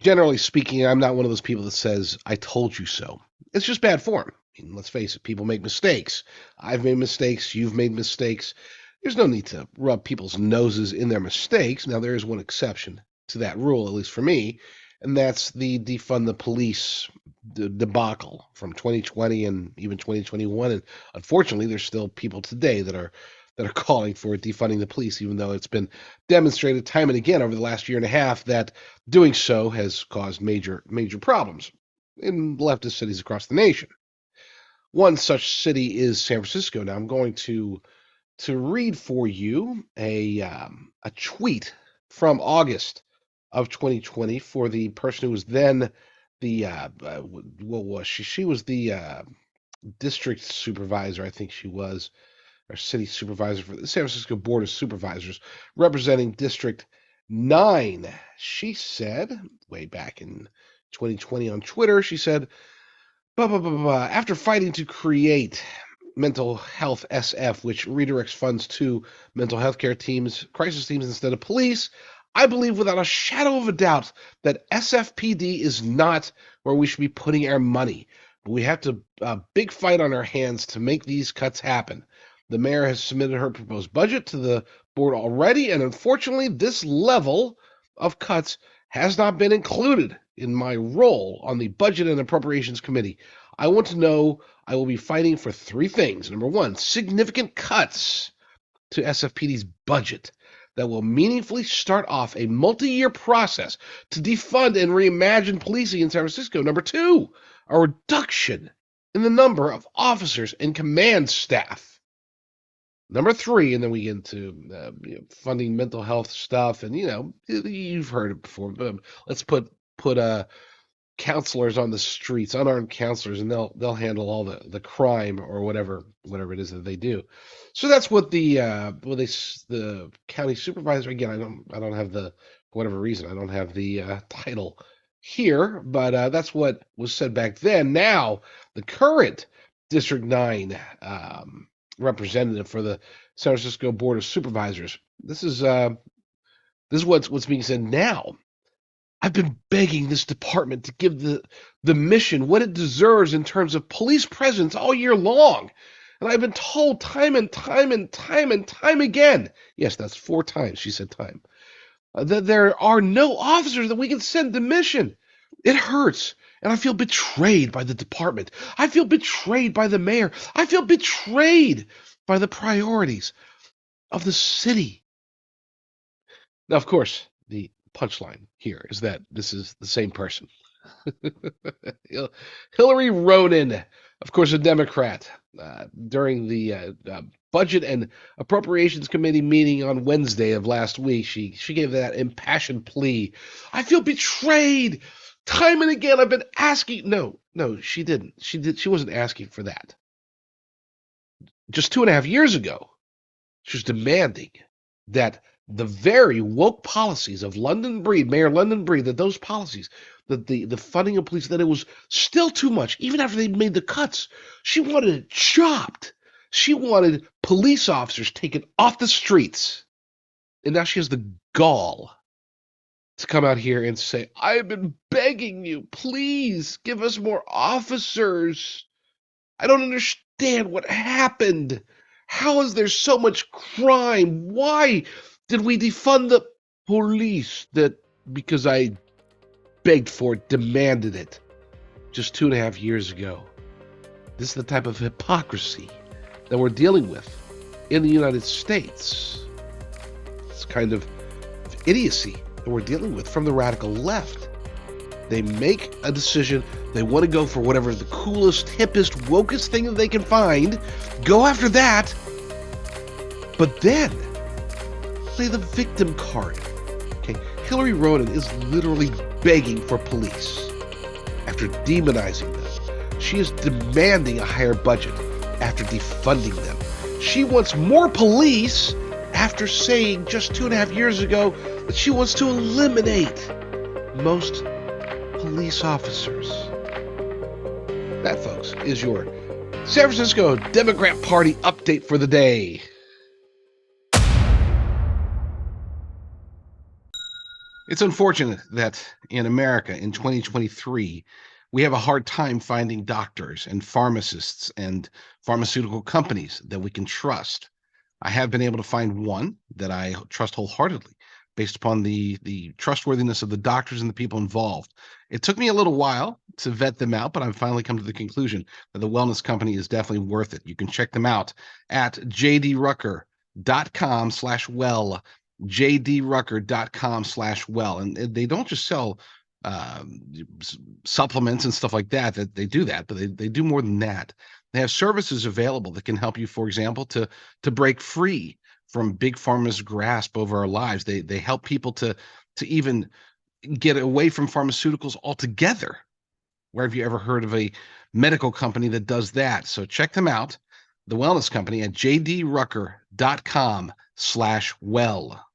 generally speaking, I'm not one of those people that says, I told you so. It's just bad form. I mean, let's face it, people make mistakes. I've made mistakes. You've made mistakes. There's no need to rub people's noses in their mistakes. Now, there is one exception to that rule, at least for me, and that's the defund the police debacle from 2020 and even 2021. And unfortunately, there's still people today that are calling for defunding the police, even though it's been demonstrated time and again over the last year and a half that doing so has caused major problems in leftist cities across the nation. One such city is San Francisco. Now, I'm going to read for you a tweet from August of 2020 for the person who was then the what was she? She was the district supervisor, I think she was, or city supervisor for the San Francisco Board of Supervisors, representing District 9. She said, way back in 2020 on Twitter, she said, blah, blah, blah, blah, after fighting to create mental health SF, which redirects funds to mental health care teams, crisis teams instead of police, I believe without a shadow of a doubt that SFPD is not where we should be putting our money. But we have a big fight on our hands to make these cuts happen. The mayor has submitted her proposed budget to the board already, and unfortunately, this level of cuts has not been included in my role on the Budget and Appropriations Committee. I want to know I will be fighting for three things. Number one, significant cuts to SFPD's budget that will meaningfully start off a multi-year process to defund and reimagine policing in San Francisco. Number two, a reduction in the number of officers and command staff. Number three, and then we get into funding mental health stuff, and you've heard it before. But let's put counselors on the streets, unarmed counselors, and they'll handle all the crime or whatever it is that they do. So that's what the county supervisor. Again, I don't have for whatever reason I don't have the title here, but that's what was said back then. Now the current District 9 representative for the San Francisco Board of Supervisors. This is what's being said now. I've been begging this department to give the mission what it deserves in terms of police presence all year long. And I've been told time and time again, yes, that's 4 times she said time, that there are no officers that we can send to mission. It hurts. And I feel betrayed by the department. I feel betrayed by the mayor. I feel betrayed by the priorities of the city. Now, of course, the punchline here is that this is the same person. Hillary Ronen, of course, a Democrat, during the Budget and Appropriations Committee meeting on Wednesday of last week, she gave that impassioned plea. I feel betrayed. Time and again, I've been asking. No, she didn't. She wasn't asking for that. Just 2.5 years ago, she was demanding that the very woke policies of Mayor London Breed, that those policies, that the funding of police, that it was still too much, even after they made the cuts. She wanted it chopped. She wanted police officers taken off the streets. And now she has the gall to come out here and say, I've been begging you, please give us more officers. I don't understand what happened. How is there so much crime? Why did we defund the police? Because I begged for it, demanded it just 2.5 years ago. This is the type of hypocrisy that we're dealing with in the United States. It's kind of idiocy that we're dealing with from the radical left. They make a decision. They want to go for whatever the coolest, hippest, wokest thing that they can find. Go after that. But then play the victim card. Okay, Hillary Ronen is literally begging for police after demonizing them. She is demanding a higher budget after defunding them. She wants more police after saying just 2.5 years ago that she wants to eliminate most police officers. That, folks, is your San Francisco Democrat Party update for the day. It's unfortunate that in America in 2023, we have a hard time finding doctors and pharmacists and pharmaceutical companies that we can trust. I have been able to find one that I trust wholeheartedly based upon the trustworthiness of the doctors and the people involved. It took me a little while to vet them out, but I've finally come to the conclusion that the wellness company is definitely worth it. You can check them out at jdrucker.com/well, jdrucker.com/well. And they don't just sell um, supplements and stuff like that, that they do that, but they do more than that. They have services available that can help you, for example, to break free from big pharma's grasp over our lives. They help people to even get away from pharmaceuticals altogether. Where have you ever heard of a medical company that does that? So check them out, the wellness company, at jdrucker.com/well.